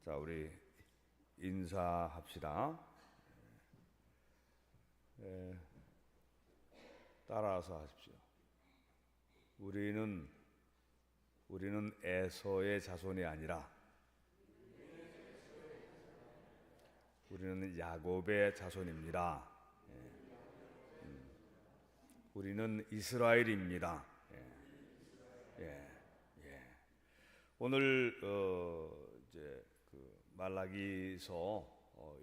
자, 우리 인사합시다. 따라서 하십시오. 우리는 에서의 자손이 아니라 우리는 야곱의 자손입니다. 우리는 이스라엘입니다. 오늘 이제 말라기서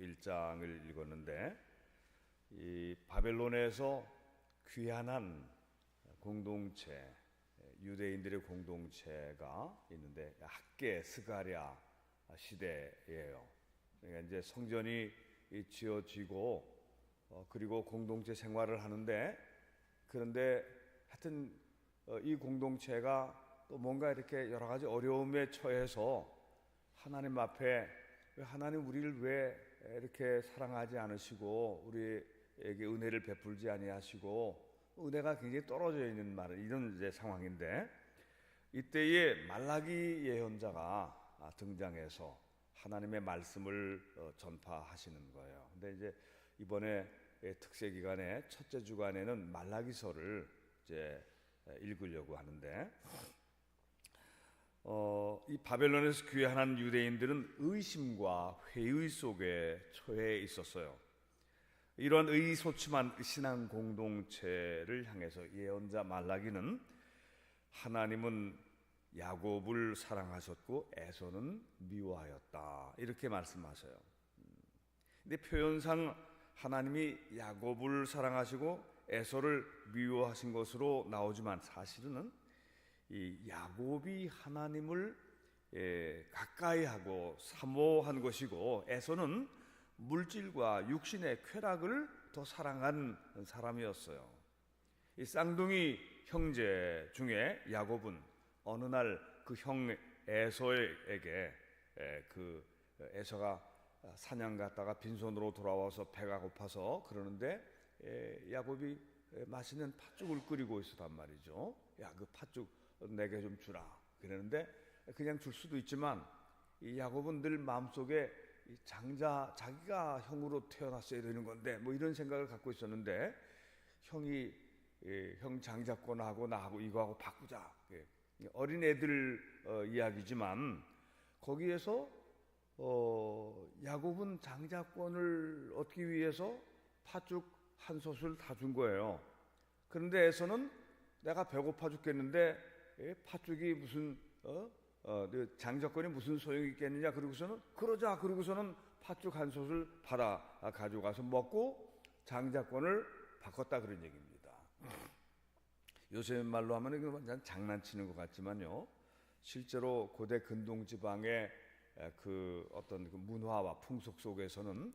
1장을 읽었는데, 이 바벨론에서 귀환한 공동체, 유대인들의 공동체가 있는데 학계 스가랴 시대예요. 그러니까 이제 성전이 지어지고 그리고 공동체 생활을 하는데, 그런데 하여튼 이 공동체가 또 뭔가 이렇게 여러 가지 어려움에 처해서 하나님 앞에 하나님 우리를 왜 이렇게 사랑하지 않으시고 우리에게 은혜를 베풀지 아니하시고 은혜가 굉장히 떨어져 있는 이런 이제 상황인데, 이때에 말라기 예언자가 등장해서 하나님의 말씀을 전파하시는 거예요. 근데 이제 이번에 특세 기간의 첫째 주간에는 말라기서를 이제 읽으려고 하는데, 이 바벨론에서 귀환한 유대인들은 의심과 회의 속에 처해 있었어요. 이런 의소침한 신앙 공동체를 향해서 예언자 말라기는 하나님은 야곱을 사랑하셨고 에서는 미워하였다, 이렇게 말씀하셔요. 근데 표현상 하나님이 야곱을 사랑하시고 에서를 미워하신 것으로 나오지만, 사실은 이 야곱이 하나님을 가까이하고 사모한 것이고, 에서는 물질과 육신의 쾌락을 더 사랑한 사람이었어요. 이 쌍둥이 형제 중에 야곱은 어느 날 그 형 에서에게 에서가 사냥 갔다가 빈손으로 돌아와서 배가 고파서 그러는데, 야곱이 맛있는 팥죽을 끓이고 있었단 말이죠. 야, 그 팥죽 내게 좀 주라 그러는데, 그냥 줄 수도 있지만 이 야곱은 늘 마음속에 자기가 형으로 태어났어야 되는 건데 뭐 이런 생각을 갖고 있었는데, 형 장자권하고 나하고 이거하고 바꾸자, 어린 애들 이야기지만 거기에서 야곱은 장자권을 얻기 위해서 팥죽 한 솥을 다 준 거예요. 그런데 에서는 내가 배고파 죽겠는데 팥죽이 무슨 장자권이 무슨 소용이 있겠느냐, 그러고서는 팥죽 한 솥을 받아 가져가서 먹고 장자권을 바꿨다, 그런 얘기입니다. 요새 말로 하면 이거 완전 장난치는 것 같지만요, 실제로 고대 근동 지방의 그 어떤 그 문화와 풍속 속에서는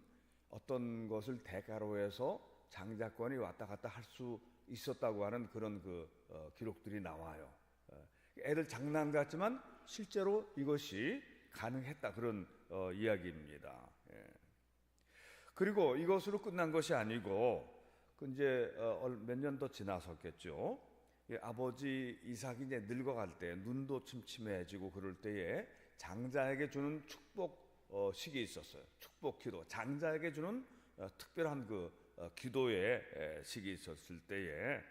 어떤 것을 대가로 해서 장자권이 왔다 갔다 할 수 있었다고 하는 그런 기록들이 나와요. 애들 장난 같지만 실제로 이것이 가능했다, 그런 이야기입니다. 그리고 이것으로 끝난 것이 아니고 이제 몇 년 더 지나섰겠죠. 아버지 이삭이 이제 늙어갈 때, 눈도 침침해지고 그럴 때에 장자에게 주는 축복식이 있었어요. 축복기도, 장자에게 주는 특별한 기도의 식이 있었을 때에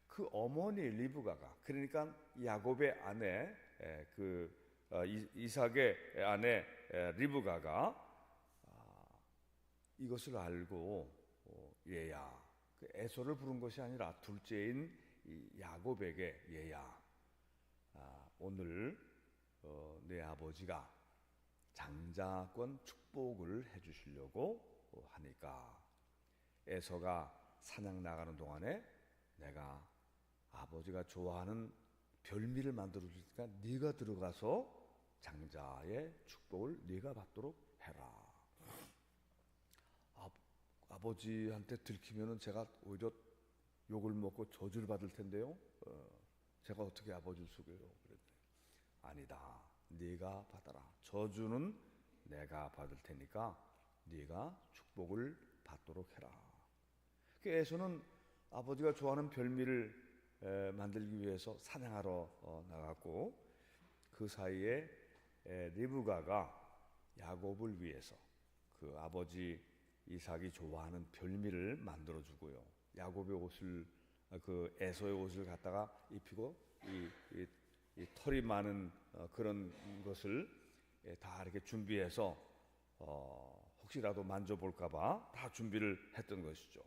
그 어머니 리브가가, 그러니까 야곱의 아내, 이삭의 아내 리브가가 이것을 알고 얘야, 에서를 부른 것이 아니라 둘째인 야곱에게, 얘야, 오늘 내 아버지가 장자권 축복을 해주시려고 하니까 에서가 사냥 나가는 동안에 내가 아버지가 좋아하는 별미를 만들어 줄 테니까 네가 들어가서 장자의 축복을 네가 받도록 해라. 아버지한테 들키면은 제가 오히려 욕을 먹고 저주를 받을 텐데요. 제가 어떻게 아버지를 속여요? 그랬더니 아니다, 네가 받아라. 저주는 내가 받을 테니까 네가 축복을 받도록 해라. 에서는 아버지가 좋아하는 별미를 만들기 위해서 사냥하러 나갔고, 그 사이에 리브가가 야곱을 위해서 그 아버지 이삭이 좋아하는 별미를 만들어 주고요. 야곱의 옷을 그 에서의 옷을 갖다가 입히고 이 털이 많은 그런 것을 다 이렇게 준비해서 혹시라도 만져볼까봐 다 준비를 했던 것이죠.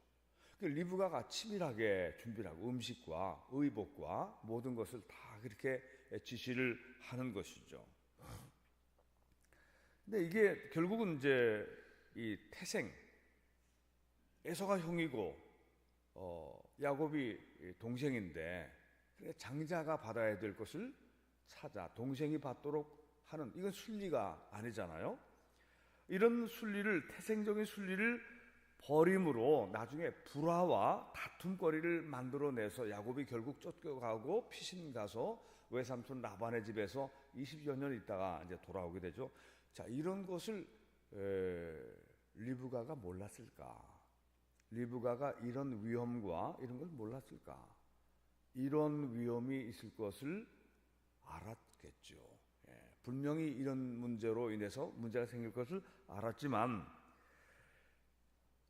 리브가가 치밀하게 준비를 하고 음식과 의복과 모든 것을 다 그렇게 지시를 하는 것이죠. 근데 이게 결국은 이제 이 태생 에서가 형이고 야곱이 동생인데 장자가 받아야 될 것을 찾아 동생이 받도록 하는, 이건 순리가 아니잖아요. 이런 순리를, 태생적인 순리를 버림으로 나중에 불화와 다툼거리를 만들어내서 야곱이 결국 쫓겨가고 피신 가서 외삼촌 라반의 집에서 20여 년 있다가 이제 돌아오게 되죠. 자, 이런 것을 리브가가 몰랐을까? 리브가가 이런 위험과 이런 걸 몰랐을까? 이런 위험이 있을 것을 알았겠죠. 분명히 이런 문제로 인해서 문제가 생길 것을 알았지만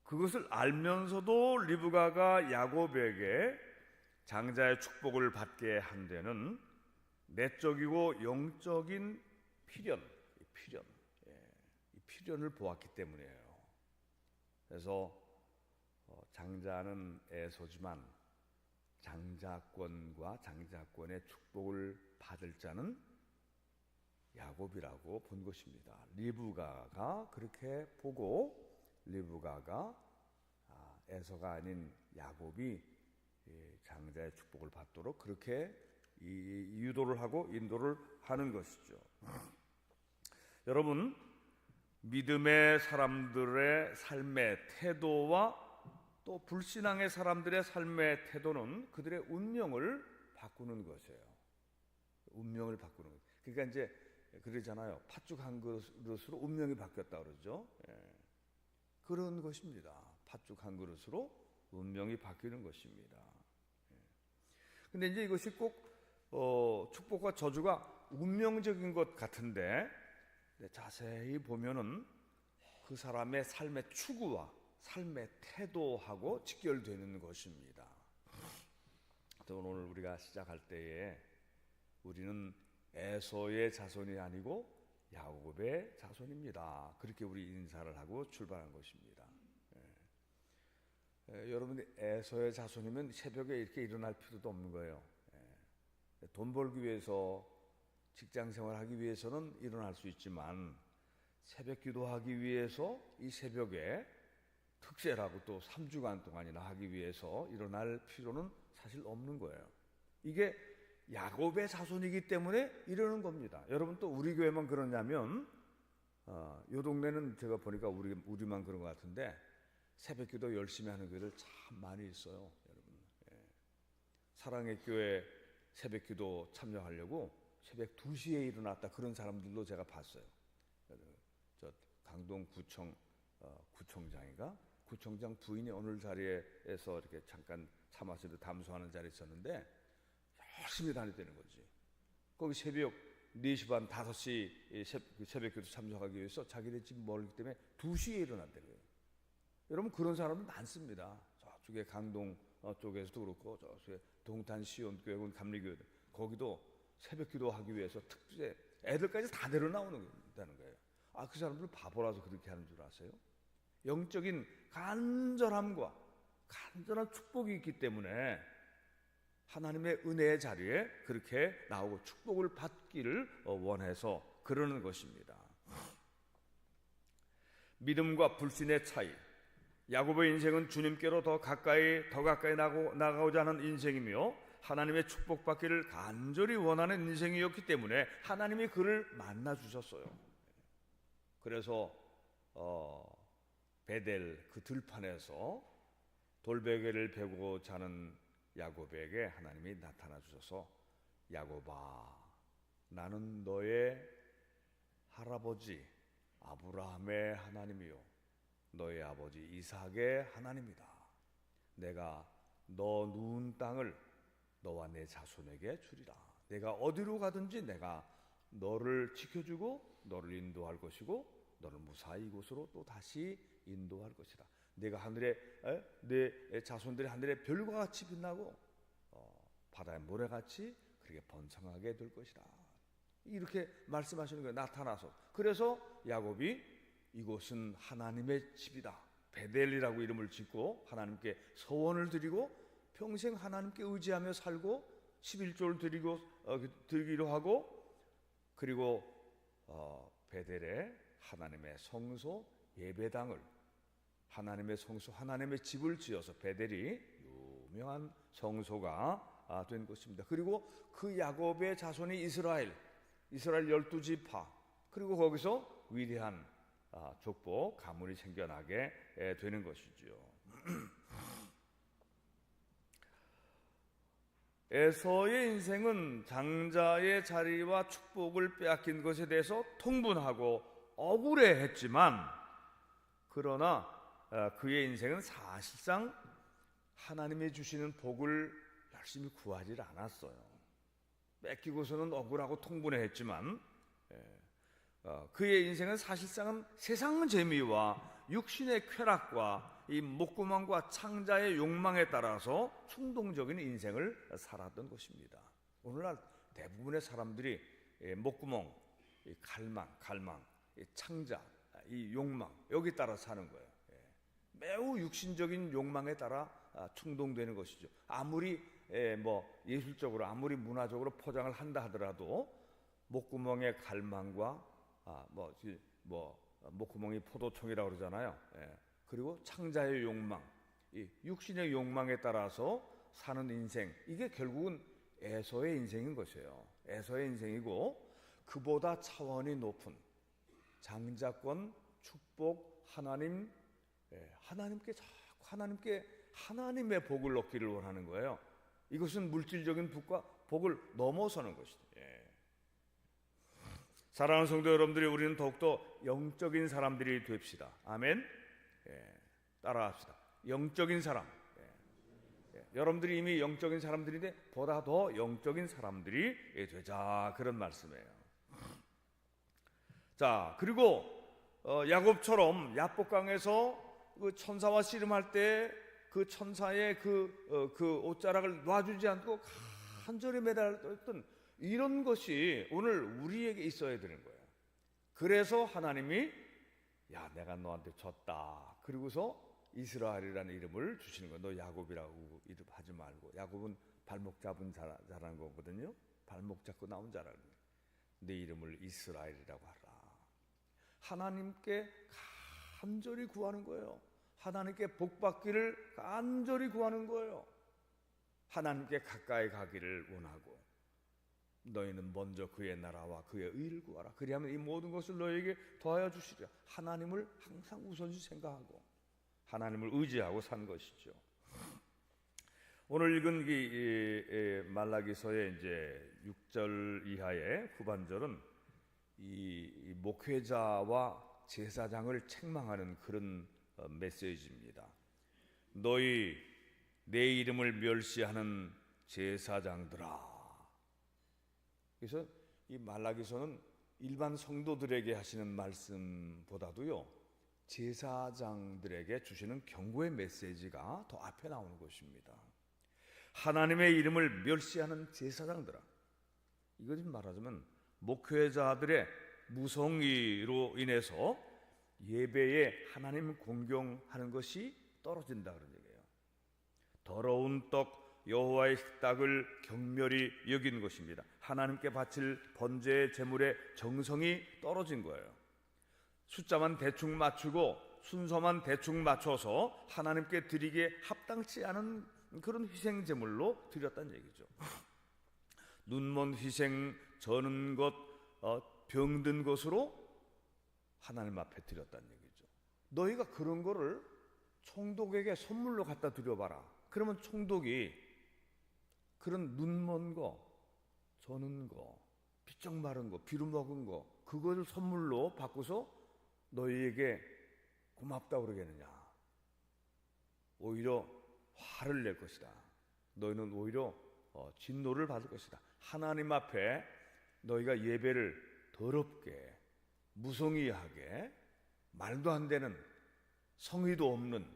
그것을 알면서도 리브가가 야곱에게 장자의 축복을 받게 한 데는 내적이고 영적인 필연을 보았기 때문이에요. 그래서 장자는 에서지만 장자권과 장자권의 축복을 받을 자는 야곱이라고 본 것입니다. 리브가가 그렇게 보고 리브가가 에서가 아닌 야곱이 장자의 축복을 받도록 그렇게 유도를 하고 인도를 하는 것이죠. 여러분, 믿음의 사람들의 삶의 태도와 또 불신앙의 사람들의 삶의 태도는 그들의 운명을 바꾸는 것이에요. 운명을 바꾸는 것. 그러니까 이제 그러잖아요. 팥죽 한 그릇으로 운명이 바뀌었다 그러죠. 그런 것입니다. 팥죽 한 그릇으로 운명이 바뀌는 것입니다. 근데 이제 이것이 꼭 축복과 저주가 운명적인 것 같은데 자세히 보면은 그 사람의 삶의 추구와 삶의 태도하고 직결되는 것입니다. 오늘 우리가 시작할 때에 우리는 에서의 자손이 아니고 야곱의 자손입니다. 그렇게 우리 인사를 하고 출발한 것입니다. 여러분이 에서의 자손이면 새벽에 이렇게 일어날 필요도 없는 거예요. 돈 벌기 위해서, 직장 생활하기 위해서는 일어날 수 있지만 새벽 기도하기 위해서 이 새벽에 특세라고 또 3주간 동안이나 하기 위해서 일어날 필요는 사실 없는 거예요. 이게 야곱의 자손이기 때문에 이러는 겁니다. 여러분, 또 우리 교회만 그러냐면 이 동네는 제가 보니까 우리만 그런 것 같은데 새벽 기도 열심히 하는 교회들 참 많이 있어요. 여러분, 사랑의 교회 새벽 기도 참여하려고 새벽 2시에 일어났다 그런 사람들도 제가 봤어요. 저 강동 구청장인가? 구청장 부인이 오늘 자리에서 이렇게 잠깐 참아서 담소하는 자리에 있었는데 열심히 다녔다는 거지. 거기 새벽 4시 반, 5시 새벽 기도 참석하기 위해서 자기네 집 멀기 때문에 2시에 일어났다는 거예요. 여러분, 그런 사람은 많습니다. 저쪽에 강동 쪽에서도 그렇고 저쪽에 동탄 시온교회, 감리교회들 거기도 새벽 기도하기 위해서 특제 애들까지 다 데려 나오는 거예요. 그 사람들은 바보라서 그렇게 하는 줄 아세요? 영적인 간절함과 간절한 축복이 있기 때문에 하나님의 은혜의 자리에 그렇게 나오고 축복을 받기를 원해서 그러는 것입니다. 믿음과 불신의 차이. 야곱의 인생은 주님께로 더 가까이 나가고자 하는 인생이며 하나님의 축복받기를 간절히 원하는 인생이었기 때문에 하나님이 그를 만나 주셨어요. 그래서 베델 그 들판에서 돌베개를 베고 자는 야곱에게 하나님이 나타나 주셔서 야곱아, 나는 너의 할아버지 아브라함의 하나님이요 너의 아버지 이삭의 하나님이다. 내가 너 누운 땅을 너와 내 자손에게 주리라. 내가 어디로 가든지 내가 너를 지켜주고 너를 인도할 것이고 너를 무사히 이곳으로 또 다시 인도할 것이다. 내가 하늘에 내 자손들이 하늘의 별과 같이 빛나고 바다의 모래같이 그렇게 번성하게 될 것이다. 이렇게 말씀하시는 거예요. 나타나서. 그래서 야곱이 이곳은 하나님의 집이다, 베델이라고 이름을 짓고 하나님께 서원을 드리고 평생 하나님께 의지하며 살고 11조를 드리기로 하고, 그리고 베델에 하나님의 성소 예배당을, 하나님의 성소 하나님의 집을 지어서 베델이 유명한 성소가 된 것입니다. 그리고 그 야곱의 자손이 이스라엘 12지파, 그리고 거기서 위대한 족보 가문이 생겨나게 되는 것이죠. 에서의 인생은 장자의 자리와 축복을 빼앗긴 것에 대해서 통분하고 억울해했지만, 그러나 그의 인생은 사실상 하나님이 주시는 복을 열심히 구하지 않았어요. 뺏기고서는 억울하고 통분해했지만 그의 인생은 사실상은 세상 재미와 육신의 쾌락과 이 목구멍과 창자의 욕망에 따라서 충동적인 인생을 살았던 것입니다. 오늘날 대부분의 사람들이 목구멍, 갈망, 창자, 이 욕망, 여기 따라 사는 거예요. 매우 육신적인 욕망에 따라 충동되는 것이죠. 아무리 예술적으로, 아무리 문화적으로 포장을 한다 하더라도 목구멍의 갈망과 목구멍이 포도청이라고 그러잖아요. 그리고 창자의 욕망, 이 육신의 욕망에 따라서 사는 인생, 이게 결국은 에서의 인생인 것이에요. 에서의 인생이고, 그보다 차원이 높은 장자권, 축복, 하나님께 자꾸 하나님의 복을 얻기를 원하는 거예요. 이것은 물질적인 복을 넘어서는 것이다. 사랑하는 성도 여러분들이, 우리는 더욱더 영적인 사람들이 됩시다. 아멘. 따라합시다. 영적인 사람. 여러분들이 이미 영적인 사람들인데 보다 더 영적인 사람들이 되자, 그런 말씀이에요. 자, 그리고 야곱처럼 야복강에서 그 천사와 씨름할 때 그 천사의 그 옷자락을 놔주지 않고 간절히 매달렸던 이런 것이 오늘 우리에게 있어야 되는 거예요. 그래서 하나님이 내가 너한테 졌다, 그리고서 이스라엘이라는 이름을 주시는 거예요. 너 야곱이라고 이름 하지 말고. 야곱은 발목 잡은 자라는 거거든요. 발목 잡고 나온 자라는 거예요. 내 이름을 이스라엘이라고 하라. 하나님께 간절히 구하는 거예요. 하나님께 복받기를 간절히 구하는 거예요. 하나님께 가까이 가기를 원하고, 너희는 먼저 그의 나라와 그의 의를 구하라. 그리하면 이 모든 것을 너희에게 더하여 주시리라. 하나님을 항상 우선시 생각하고 하나님을 의지하고 산 것이죠. 오늘 읽은 이 말라기서의 이제 6절 이하의 후반절은 이 목회자와 제사장을 책망하는 그런 메시지입니다. 너희 내 이름을 멸시하는 제사장들아. 그래서 이 말라기서는 일반 성도들에게 하시는 말씀보다도요, 제사장들에게 주시는 경고의 메시지가 더 앞에 나오는 것입니다. 하나님의 이름을 멸시하는 제사장들아. 이것은 말하자면 목회자들의 무성의로 인해서 예배에 하나님 공경하는 것이 떨어진다, 그런 얘기예요. 더러운 떡 여호와의 식탁을 경멸히 여긴 것입니다. 하나님께 바칠 번제의 제물의 정성이 떨어진 거예요. 숫자만 대충 맞추고 순서만 대충 맞춰서 하나님께 드리기에 합당치 않은 그런 희생 제물로 드렸다는 얘기죠. 눈먼 희생, 저는 것, 병든 것으로 하나님 앞에 드렸다는 얘기죠. 너희가 그런 거를 총독에게 선물로 갖다 드려봐라. 그러면 총독이 그런 눈먼 거, 저는 거, 비쩍 마른 거, 비루먹은 거, 그걸 선물로 바꿔서 너희에게 고맙다고 그러겠느냐. 오히려 화를 낼 것이다. 너희는 오히려 진노를 받을 것이다. 하나님 앞에 너희가 예배를 더럽게, 무성의하게 말도 안 되는 성의도 없는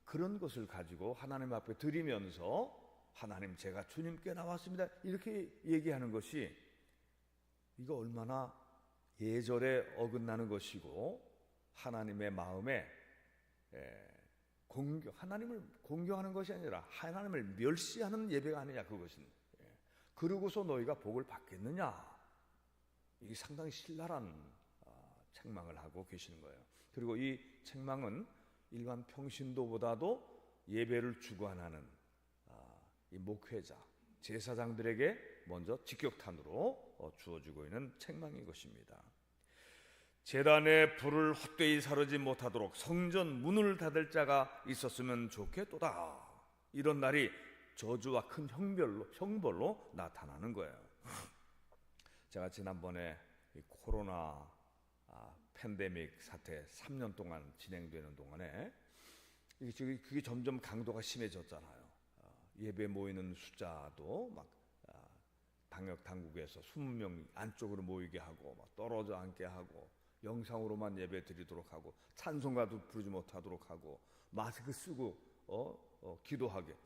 그런 것을 가지고 하나님 앞에 드리면서 하나님 제가 주님께 나왔습니다 이렇게 얘기하는 것이 이거 얼마나 예절에 어긋나는 것이고 하나님의 마음에 하나님을 공경하는 것이 아니라 하나님을 멸시하는 예배가 아니냐 그것은. 그러고서 너희가 복을 받겠느냐, 이게 상당히 신랄한 책망을 하고 계시는 거예요. 그리고 이 책망은 일반 평신도보다도 예배를 주관하는 이 목회자, 제사장들에게 먼저 직격탄으로 주어지고 있는 책망인 것입니다. 제단에 불을 헛되이 사르지 못하도록 성전 문을 닫을 자가 있었으면 좋겠도다. 이런 날이 저주와 큰 형벌로 나타나는 거예요. 제가 지난번에 이 코로나 팬데믹 사태 3년 동안 진행되는 동안에 그게 점점 강도가 심해졌잖아요. 예배 모이는 숫자도 막 방역 당국에서 20명 안쪽으로 모이게 하고 막 떨어져 앉게 하고 영상으로만 예배 드리도록 하고 찬송가도 부르지 못하도록 하고 마스크 쓰고 기도하게,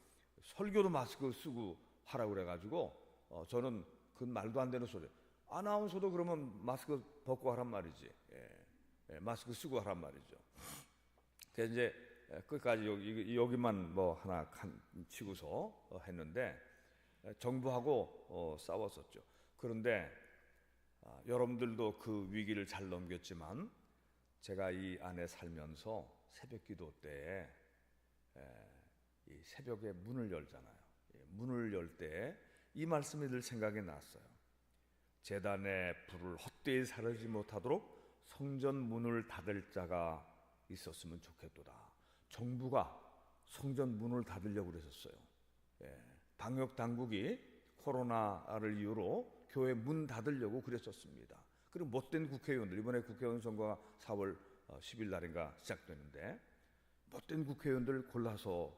설교도 마스크 쓰고 하라고 그래가지고 저는 그 말도 안 되는 소리. 아나운서도 그러면 마스크 벗고 하란 말이지. 마스크 쓰고 하란 말이죠. 그래서 이제 끝까지 여기만 뭐 하나 치고서 했는데 정부하고 싸웠었죠. 그런데 여러분들도 그 위기를 잘 넘겼지만 제가 이 안에 살면서 새벽기도 때에 이 새벽에 문을 열잖아요. 문을 열 때 이 말씀이 늘 생각이 났어요. 제단에 불을 헛되이 사르지 못하도록 성전 문을 닫을 자가 있었으면 좋겠도다. 정부가 성전 문을 닫으려고 그랬었어요. 방역 당국이 코로나를 이유로 교회 문 닫으려고 그랬었습니다. 그리고 못된 국회의원들, 이번에 국회의원 선거가 4월 10일 날인가 시작되는데 못된 국회의원들 골라서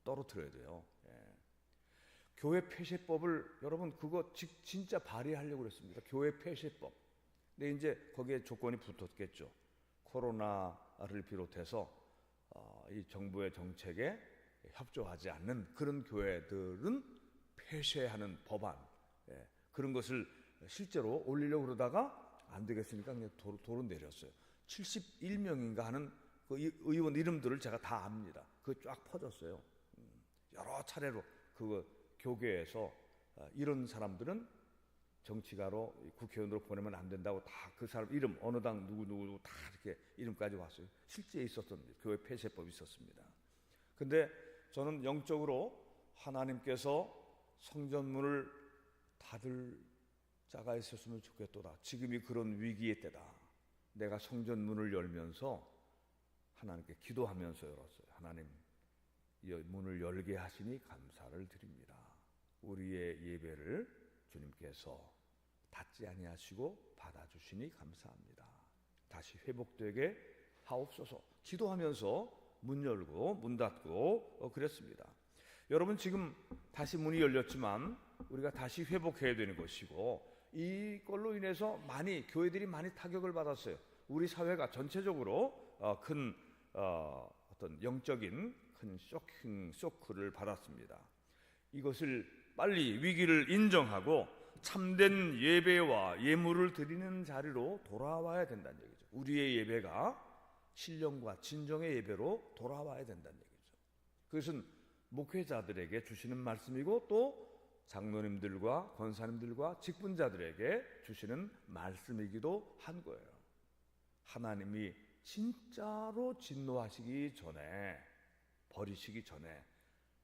떨어뜨려야 돼요. 교회 폐쇄법을 여러분 그거 진짜 발의하려고 그랬습니다. 교회 폐쇄법. 근데 이제 거기에 조건이 붙었겠죠. 코로나를 비롯해서 이 정부의 정책에 협조하지 않는 그런 교회들은 폐쇄하는 법안, 그런 것을 실제로 올리려고 그러다가 안 되겠으니까 그냥 도로 내렸어요. 71명인가 하는 그 의원 이름들을 제가 다 압니다. 그거 쫙 퍼졌어요. 여러 차례로 그거 교계에서 이런 사람들은 정치가로 국회의원으로 보내면 안 된다고 다 그 사람 이름 어느 당 누구 다 이렇게 이름까지 왔어요. 실제 있었던 교회 폐쇄법이 있었습니다. 근데 저는 영적으로 하나님께서 성전문을 닫을 자가 있었으면 좋겠도다. 지금이 그런 위기의 때다. 내가 성전문을 열면서 하나님께 기도하면서 열었어요. 하나님, 이 문을 열게 하시니 감사를 드립니다. 우리의 예배를 주님께서 닫지 아니하시고 받아주시니 감사합니다. 다시 회복되게 하옵소서. 기도하면서 문 열고 문 닫고 그랬습니다. 여러분 지금 다시 문이 열렸지만 우리가 다시 회복해야 되는 것이고 이걸로 인해서 교회들이 많이 타격을 받았어요. 우리 사회가 전체적으로 큰 어떤 영적인 큰 쇼크를 받았습니다. 이것을 빨리 위기를 인정하고 참된 예배와 예물을 드리는 자리로 돌아와야 된다는 얘기죠. 우리의 예배가 신령과 진정의 예배로 돌아와야 된다는 얘기죠. 그것은 목회자들에게 주시는 말씀이고 또 장로님들과 권사님들과 직분자들에게 주시는 말씀이기도 한 거예요. 하나님이 진짜로 진노하시기 전에, 버리시기 전에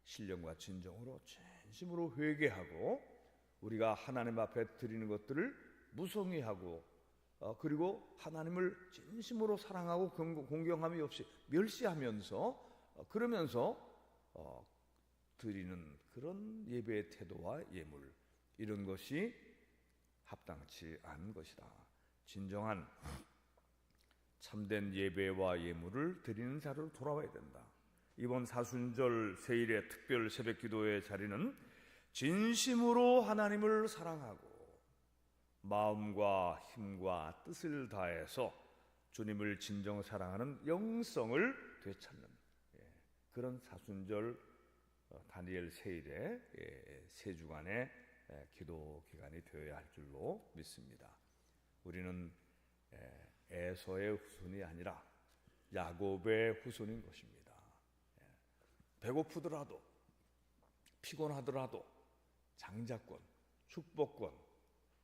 신령과 진정으로 진심으로 회개하고 우리가 하나님 앞에 드리는 것들을 무성의하고 그리고 하나님을 진심으로 사랑하고 공경함이 없이 멸시하면서 그러면서 드리는 그런 예배의 태도와 예물, 이런 것이 합당치 않은 것이다. 진정한 참된 예배와 예물을 드리는 자로 돌아와야 된다. 이번 사순절 세일의 특별 새벽 기도의 자리는 진심으로 하나님을 사랑하고 마음과 힘과 뜻을 다해서 주님을 진정 사랑하는 영성을 되찾는 그런 사순절 다니엘 세일의 세 주간의 기도 기간이 되어야 할 줄로 믿습니다. 우리는 에서의 후손이 아니라 야곱의 후손인 것입니다. 배고프더라도 피곤하더라도 장자권, 축복권,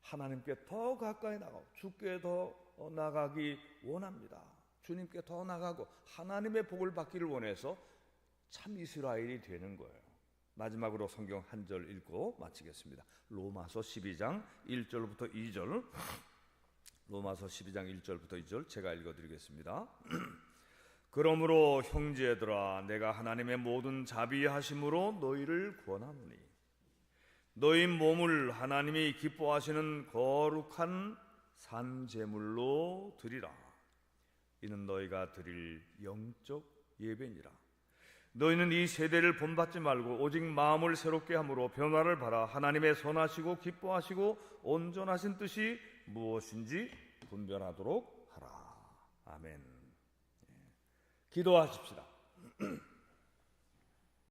하나님께 더 가까이 나가고 주께 더 나가기 원합니다. 주님께 더 나가고 하나님의 복을 받기를 원해서 참 이스라엘이 되는 거예요. 마지막으로 성경 한 절 읽고 마치겠습니다. 로마서 12장 1절부터 2절. 로마서 12장 1절부터 2절 제가 읽어드리겠습니다. 그러므로 형제들아 내가 하나님의 모든 자비하심으로 너희를 권하노니 너희 몸을 하나님이 기뻐하시는 거룩한 산제물로 드리라. 이는 너희가 드릴 영적 예배니라. 너희는 이 세대를 본받지 말고 오직 마음을 새롭게 함으로 변화를 바라 하나님의 선하시고 기뻐하시고 온전하신 뜻이 무엇인지 분별하도록 하라. 아멘. 기도하십시다.